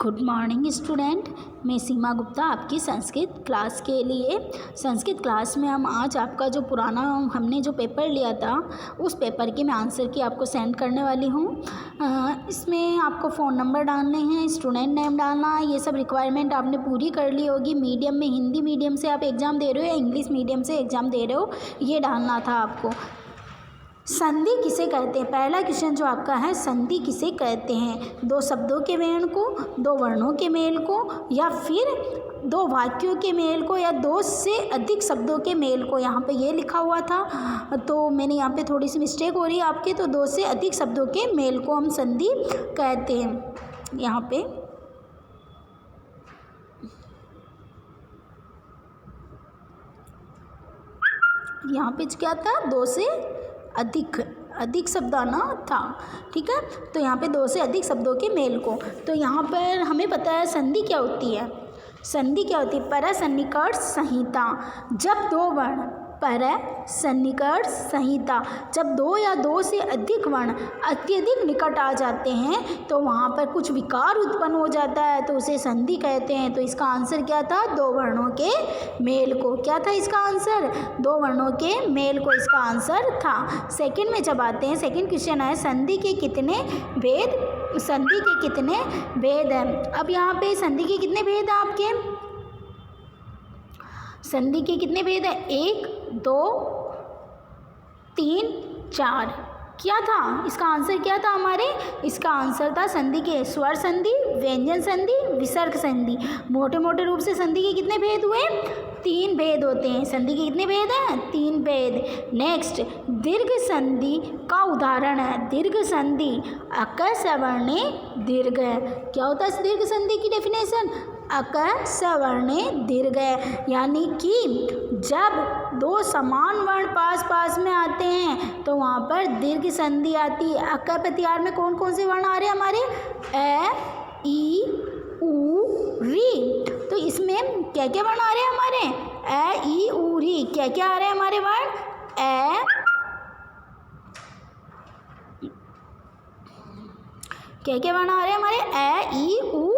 Good morning student, मैं सीमा गुप्ता आपकी Sanskrit class के लिए संस्कृत क्लास में हम आज आपका जो पुराना हमने जो पेपर लिया था उस पेपर के मैं आंसर की आपको सेंड करने वाली हूँ। इसमें आपको फ़ोन नंबर डालने हैं, स्टूडेंट नेम डालना है, ये सब रिक्वायरमेंट आपने पूरी कर ली होगी। मीडियम में हिंदी मीडियम से आप एग्ज़ाम दे रहे हो या इंग्लिश मीडियम से एग्ज़ाम दे रहे हो, ये डालना था आपको। संधि किसे कहते हैं, पहला क्वेश्चन जो आपका है, संधि किसे कहते हैं? दो शब्दों के मेल को, दो वर्णों के मेल को, या फिर दो वाक्यों के मेल को, या दो से अधिक शब्दों के मेल को। यहाँ पे ये लिखा हुआ था तो मैंने यहाँ पे थोड़ी सी मिस्टेक हो रही है आपके, तो दो से अधिक शब्दों के मेल को हम संधि कहते हैं। यहाँ पे क्या था, दो से अधिक शब्द आना था, ठीक है। तो यहाँ पे दो से अधिक शब्दों के मेल को, तो यहाँ पर हमें पता है संधि क्या होती है। संधि क्या होती है? पर सन्निकर्ष संहिता। जब दो वर्ण, पर सन्निकर्ष संहिता, जब दो या दो से अधिक वर्ण अत्यधिक निकट आ जाते हैं तो वहाँ पर कुछ विकार उत्पन्न हो जाता है, तो उसे संधि कहते हैं। तो इसका आंसर क्या था? दो वर्णों के मेल को। क्या था इसका आंसर? दो वर्णों के मेल को इसका आंसर था। सेकंड में जब आते हैं, सेकंड क्वेश्चन है, संधि के कितने भेद, संधि के कितने भेद हैं? अब यहाँ पे संधि के कितने भेद हैं आपके? संधि के कितने भेद है? 1 2 3 4। क्या था इसका आंसर? क्या था हमारे? इसका आंसर था संधि के स्वर संधि, व्यंजन संधि, विसर्ग संधि। मोटे मोटे रूप से संधि के कितने भेद हुए? 3 भेद होते हैं। संधि के कितने भेद हैं? 3 भेद। नेक्स्ट, दीर्घ संधि का उदाहरण है। दीर्घ संधि अक सवर्णे दीर्घ। क्या होता है दीर्घ संधि की डेफिनेशन? अक सवर्णे दीर्घ, यानी कि जब दो समान वर्ण पास पास में आते हैं तो वहाँ पर दीर्घ संधि आती है। अक प्रत्याहार में कौन कौन से वर्ण आ रहे हैं हमारे? ए, ई, उ, री। तो इसमें क्या क्या वर्ण आ रहे हैं हमारे? ए, ई, उ, री। क्या क्या आ रहे हैं हमारे वर्ण? क्या क्या वर्ण आ रहे हैं हमारे? ए, ई, उ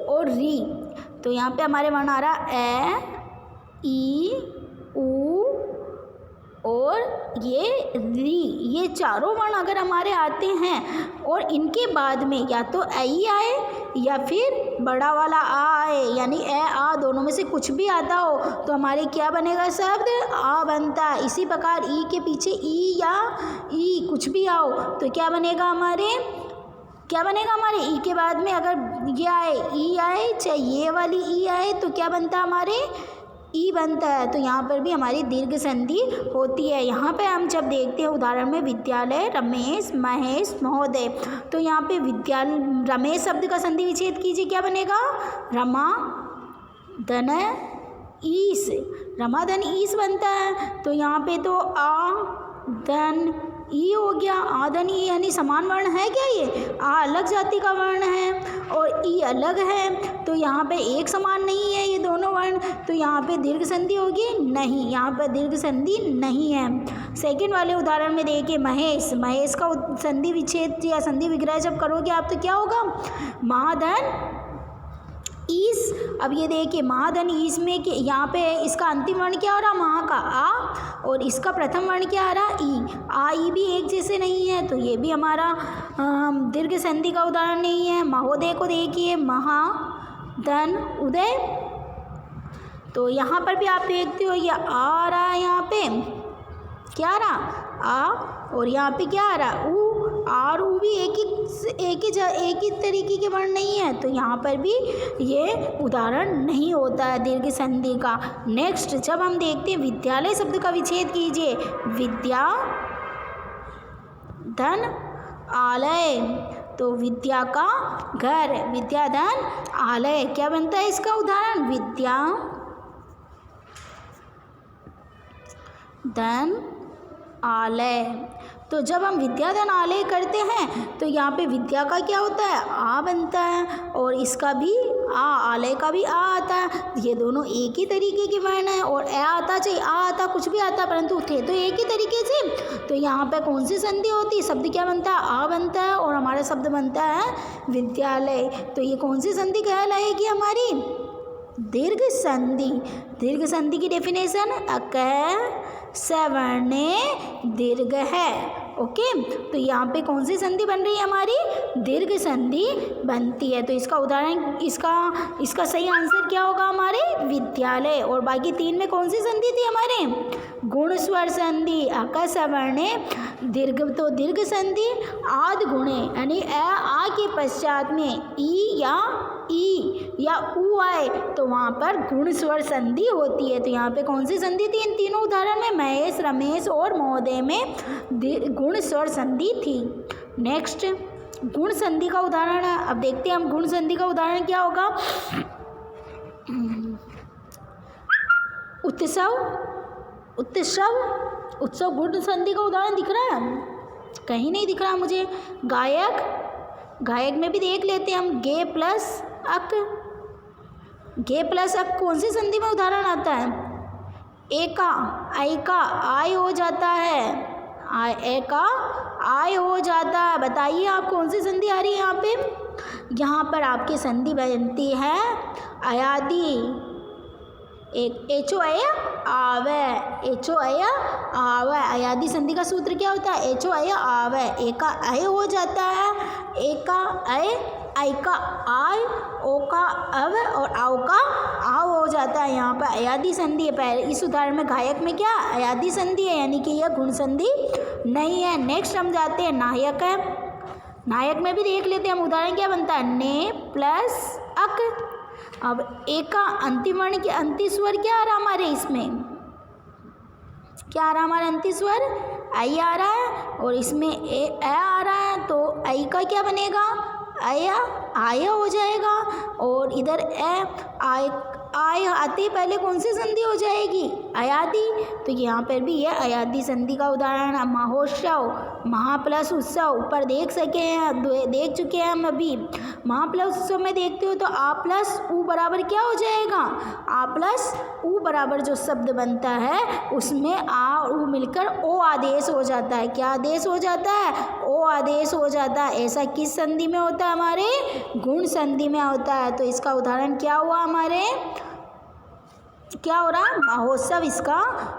और री। तो यहाँ पे हमारे वर्ण आ रहा ए, ई, उ और ये री। ये चारों वर्ण अगर हमारे आते हैं और इनके बाद में या तो आई आए या फिर बड़ा वाला आ आए, यानी ए आ दोनों में से कुछ भी आता हो, तो हमारे क्या बनेगा शब्द? आ बनता है। इसी प्रकार ई के पीछे ई या ई कुछ भी आओ तो क्या बनेगा हमारे? क्या बनेगा हमारे? ई के बाद में अगर ये आए, ई आए, चाहे ये वाली ई आए, तो क्या बनता है हमारे? ई बनता है। तो यहाँ पर भी हमारी दीर्घ संधि होती है। यहाँ पे हम जब देखते हैं उदाहरण में, विद्यालय, रमेश, महेश, महोदय, तो यहाँ पे विद्यालय, रमेश शब्द का संधि विच्छेद कीजिए, क्या बनेगा? रमा धन ईस। रमा धन ईस बनता है। तो यहाँ पे तो आ धन ई हो गया। आधन ई यानी समान वर्ण है क्या? ये आ अलग जाति का वर्ण है और ई अलग है, तो यहाँ पे एक समान नहीं है ये दोनों वर्ण, तो यहाँ पे दीर्घ संधि होगी? नहीं, यहाँ पर दीर्घ संधि नहीं है। सेकंड वाले उदाहरण में देखिए, महेश, महेश का संधि विच्छेद या संधि विग्रह जब करोगे आप तो क्या होगा? महाधन ईस। अब ये देखिए महाधन ईस में कि यहाँ पे इसका अंतिम वर्ण क्या हो रहा? महा का आ, और इसका प्रथम वर्ण क्या आ रहा? ई। आ ई भी एक जैसे नहीं है, तो ये भी हमारा दीर्घ संधि का उदाहरण नहीं है। महोदय को देखिए, महा धन उदय, तो यहाँ पर भी आप देखते हो ये आ रहा है, यहाँ पे क्या आ रहा? आ, और यहाँ पे क्या आ रहा? उ। आर उ भी एक ही तरीके के वर्ण नहीं है, तो यहाँ पर भी ये उदाहरण नहीं होता है दीर्घ संधि का। नेक्स्ट, जब हम देखते हैं विद्यालय शब्द का विच्छेद कीजिए, विद्या धन आलय, तो विद्या का घर, विद्या धन आलय, क्या बनता है इसका उदाहरण? विद्या धन आलय। तो जब हम विद्याधन आलय करते हैं तो यहाँ पे विद्या का क्या होता है? आ बनता है, और इसका भी आ, आलय का भी आ आता है, ये दोनों एक ही तरीके के वर्ण है। और ए आता चाहे आ आता कुछ भी आता, परंतु थे तो एक ही तरीके से। तो यहाँ पे कौन सी संधि होती है, शब्द क्या बनता है, आ बनता है, और हमारा शब्द बनता है विद्यालय। तो ये कौन सी संधि कहलाएगी हमारी, दीर्घ संधि। दीर्घ संधि की डेफिनेशन अक सवर्णे दीर्घ है। ओके, तो यहाँ पे कौन सी संधि बन रही है हमारी, दीर्घ संधि बनती है। तो इसका उदाहरण, इसका सही आंसर क्या होगा हमारे, विद्यालय। और बाकी तीन में कौन सी संधि थी हमारे, गुण स्वर संधि। अक सवर्णे दीर्घ, तो दीर्घ संधि आद गुणे, यानी आ के पश्चात में ई या ऊ आए तो वहाँ पर गुण स्वर संधि होती है। तो यहाँ पे कौन सी संधि थी इन तीनों उदाहरण में, महेश, रमेश और महोदय में गुण स्वर संधि थी। नेक्स्ट गुण संधि का उदाहरण है। अब देखते हैं हम गुण संधि का उदाहरण क्या होगा। उत्सव गुण संधि का उदाहरण दिख रहा है, कहीं नहीं दिख रहा मुझे। गायक में भी देख लेते हैं हम, गे प्लस अक कौन सी संधि में उदाहरण आता है, एका आई का आय हो जाता है, एका आय हो जाता है। बताइए आप कौन सी संधि आ रही है यहाँ पे, यहाँ पर आपकी संधि बनती है अयादि, एक एचो अय आवे, एचो अय आवे। अयादि संधि का सूत्र क्या होता है, एचो अय आवे, एका अय हो जाता है, एका अय, आई का आय, ओ का अव और आओ का आव हो जाता है। यहाँ पर अयादि संधि है। पहले इस उदाहरण में गायक में क्या अयादि संधि है, यानी कि यह गुण संधि नहीं है। नेक्स्ट हम जाते हैं नायक है। नायक में भी देख लेते हैं हम, उदाहरण क्या बनता है, ने प्लस अक। अब एक का अंतिम वर्ण के अंतिम स्वर क्या आ रहा हमारे, इसमें क्या आ रहा हमारा अंतिम स्वर, आई आ रहा है, और इसमें ए आ रहा है, तो आई का क्या बनेगा, आया हो जाएगा। और इधर आय आते पहले कौन सी संधि हो जाएगी, अयादि। तो यहाँ पर भी यह अयादि संधि का उदाहरण है। महोत्सव, महा प्लस उत्सव, ऊपर देख चुके हैं हम अभी। महा प्लस उत्सव में देखते हो तो आ प्लस ऊ बराबर क्या हो जाएगा, आ प्लस ऊ बराबर जो शब्द बनता है उसमें आ और ऊ मिलकर ओ आदेश हो जाता है। क्या आदेश हो जाता है, ओ आदेश हो जाता है। ऐसा किस संधि में होता है, हमारे गुण संधि में होता है। तो इसका उदाहरण क्या हुआ हमारे, क्या हो रहा, महोत्सव इसका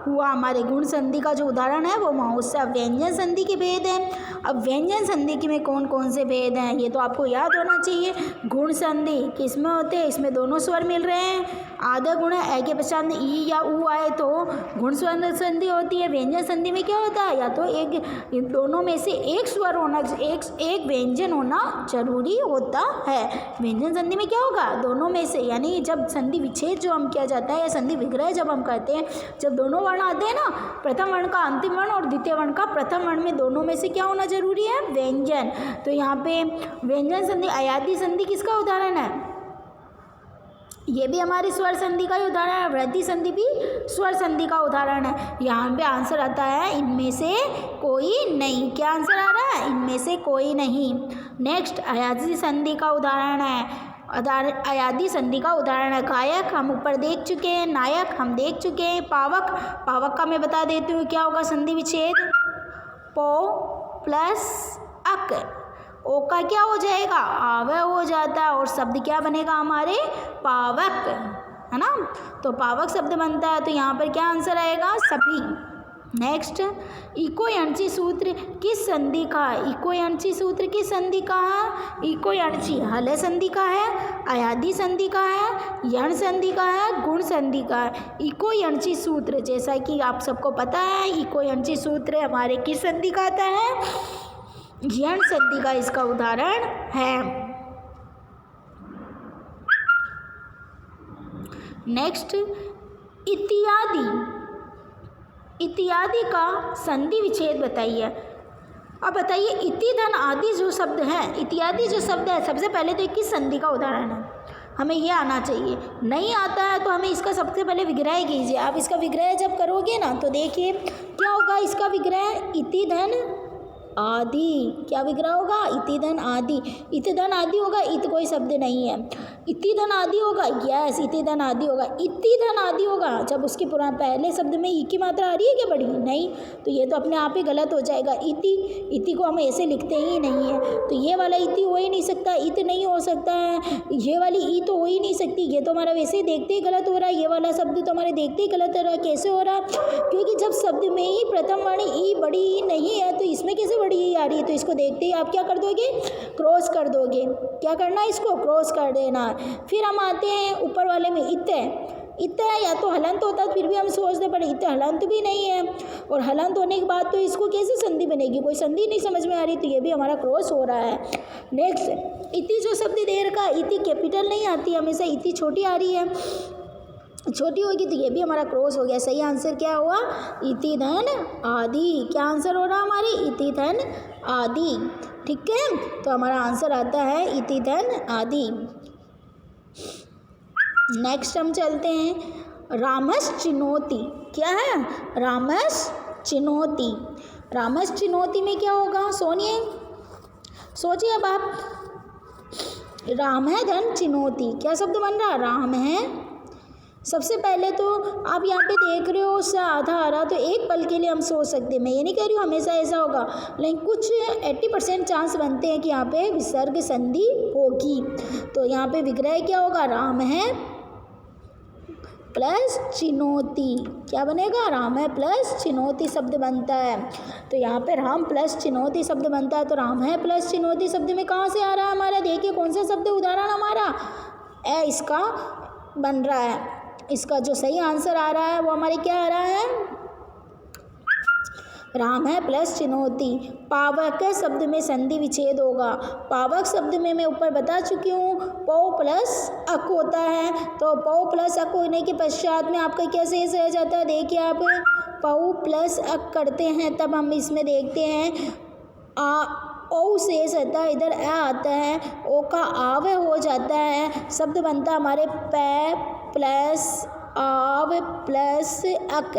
हुआ। हमारे गुण संधि का जो उदाहरण है वो महोत्सव। व्यंजन संधि के भेद हैं। अब व्यंजन संधि के में कौन कौन से भेद हैं ये तो आपको याद होना चाहिए। गुण संधि किस में होते हैं, इसमें दोनों स्वर मिल रहे हैं, आधा गुण है, ए के पश्चात में ई या ऊ आए तो गुण स्वर संधि होती है। व्यंजन संधि में क्या होता है, या तो एक दोनों में से एक स्वर होना, एक व्यंजन होना जरूरी होता है। व्यंजन संधि में क्या होगा, दोनों में से, यानी जब संधि विच्छेद जो हम किया जाता है या संधि विग्रह जब हम करते हैं, जब दोनों वर्ण आते हैं ना, प्रथम वर्ण का अंतिम वर्ण और द्वितीय वर्ण का प्रथम वर्ण में दोनों में से क्या होना जरूरी है, व्यंजन। तो यहाँ पे व्यंजन संधि, अयादि संधि किसका उदाहरण है, ये भी हमारी स्वर संधि का ही उदाहरण है। वृद्धि संधि भी स्वर संधि का उदाहरण है। यहाँ पे आंसर आता है इनमें से कोई नहीं। क्या आंसर आ रहा है, इनमें से कोई नहीं। नेक्स्ट अयादि संधि का उदाहरण है। अयादि संधि का उदाहरण है गायक, हम ऊपर देख चुके हैं। नायक हम देख चुके हैं। पावक, पावक का मैं बता देती हूँ क्या होगा, संधि विच्छेद, पो प्लस अक, ओ का क्या हो जाएगा, आवय हो जाता है, और शब्द क्या बनेगा हमारे, पावक, है ना। तो पावक शब्द बनता है। तो यहाँ पर क्या आंसर आएगा, सभी। नेक्स्ट इको यणची सूत्र किस संधि का है, इको यणची सूत्र किस संधि का है, इको यणची हलय संधि का है, अयादि संधि का है, यण संधि का है, गुण संधि का है। इको यणची सूत्र जैसा कि आप सबको पता है, इको यणची सूत्र हमारे किस संधि का आता है, यण संधि का इसका उदाहरण है। नेक्स्ट इत्यादि, इत्यादि का संधि विच्छेद बताइए। अब बताइए इति धन आदि जो शब्द है, इत्यादि जो शब्द है, सबसे पहले तो किस संधि का उदाहरण है, हमें ये आना चाहिए। नहीं आता है तो हमें इसका सबसे पहले विग्रह कीजिए। आप इसका विग्रह जब करोगे ना तो देखिए क्या होगा, इसका विग्रह इति धन आदि। क्या विग्रह होगा? इति धन आदि। इत धन आदि होगा, इत कोई शब्द नहीं है। इति धन आदि होगा, यस इति धन आदि होगा। इति धन आदि होगा जब उसके पहले शब्द में ई की मात्रा आ रही है क्या बड़ी? नहीं, तो ये तो अपने आप ही गलत हो जाएगा। इति को हम ऐसे लिखते ही नहीं है, तो ये वाला इति हो ही नहीं सकता, इत नहीं हो सकता है, ये वाली ई तो हो ही नहीं सकती। ये तो हमारा वैसे ही देखते ही गलत हो रहा है, ये वाला शब्द तो हमारे देखते ही गलत हो रहा है। कैसे हो रहा? क्योंकि जब शब्द में ही प्रथम वाणी ई बड़ी ई नहीं है, तो इसमें कैसे बड़ी ई आ रही है? तो इसको देखते ही आप क्या कर दोगे? क्रॉस कर दोगे। क्या करना है? इसको क्रॉस कर देना। फिर हम आते हैं ऊपर वाले में, इत है, या तो हलंत होता है, फिर भी हम सोचते पड़े इत हलंत भी नहीं है, और हलंत होने के बाद तो इसको कैसे संधि बनेगी? कोई संधि नहीं समझ में आ रही, तो ये भी हमारा क्रॉस हो रहा है। नेक्स्ट, इति जो शब्द दे रखा, इति कैपिटल नहीं आती, हमेशा इति छोटी आ रही है, छोटी होगी, तो ये भी हमारा क्रॉस हो गया। सही आंसर क्या हुआ? इति धन आदि। क्या आंसर हो रहा है हमारे? इति धन आदि। ठीक है, तो हमारा आंसर आता है इति धन आदि। नेक्स्ट हम चलते हैं, रामस चिनोती। क्या है? रामस चिनोती। रामस चिनोती में क्या होगा? सोचिए अब आप। राम है धन चिनोती, क्या शब्द बन रहा? राम है। सबसे पहले तो आप यहाँ पे देख रहे हो उससे आधा आ रहा, तो एक पल के लिए हम सोच सकते हैं, मैं ये नहीं कह रही हूँ हमेशा ऐसा होगा, लेकिन कुछ 80% चांस बनते हैं कि यहाँ पे विसर्ग संधि होगी। तो यहाँ पे विग्रह क्या होगा? राम है प्लस चिनोती। क्या बनेगा? राम है प्लस चिनोती शब्द बनता है। तो यहाँ पे राम प्लस चिनोती शब्द बनता है, तो राम है प्लस चिनोती शब्द में कहाँ से आ रहा है हमारा? देखिए कौन सा शब्द उदाहरण हमारा ए इसका बन रहा है। इसका जो सही आंसर आ रहा है वो हमारे क्या आ रहा है? राम है प्लस चिनोती। पावक शब्द में संधि विच्छेद होगा। पावक शब्द में मैं ऊपर बता चुकी हूँ, पौ प्लस अक होता है, तो पौ प्लस अक होने के पश्चात में आपका क्या शेष रह जाता है? देखिए आप पौ प्लस अक करते हैं, तब हम इसमें देखते हैं ओ शेष रहता है, इधर आ आता है, ओ का आव हो जाता है, शब्द बनता है हमारे पै प्लस आव प्लस अक।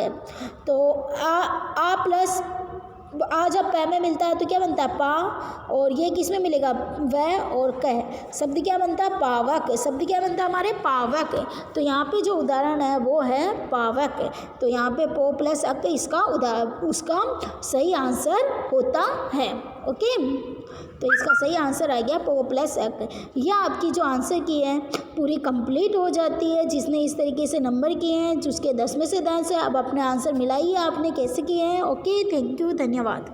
तो आ प्लस आ जब पै में मिलता है तो क्या बनता है? पा, और ये किस में मिलेगा? वह और कह, शब्द क्या बनता है? पावक। शब्द क्या बनता है हमारे? पावक। तो यहाँ पे जो उदाहरण है वो है पावक। तो यहाँ पे पो प्लस अक इसका उसका सही आंसर होता है। ओके, तो इसका सही आंसर आ गया पो प्लस अक। यह आपकी जो आंसर की है पूरी कंप्लीट हो जाती है। जिसने इस तरीके से नंबर किए हैं, जिसके 10 में से 10 है, अब अपने आंसर मिलाइए आपने कैसे किए हैं। ओके, थैंक यू, धन्यवाद।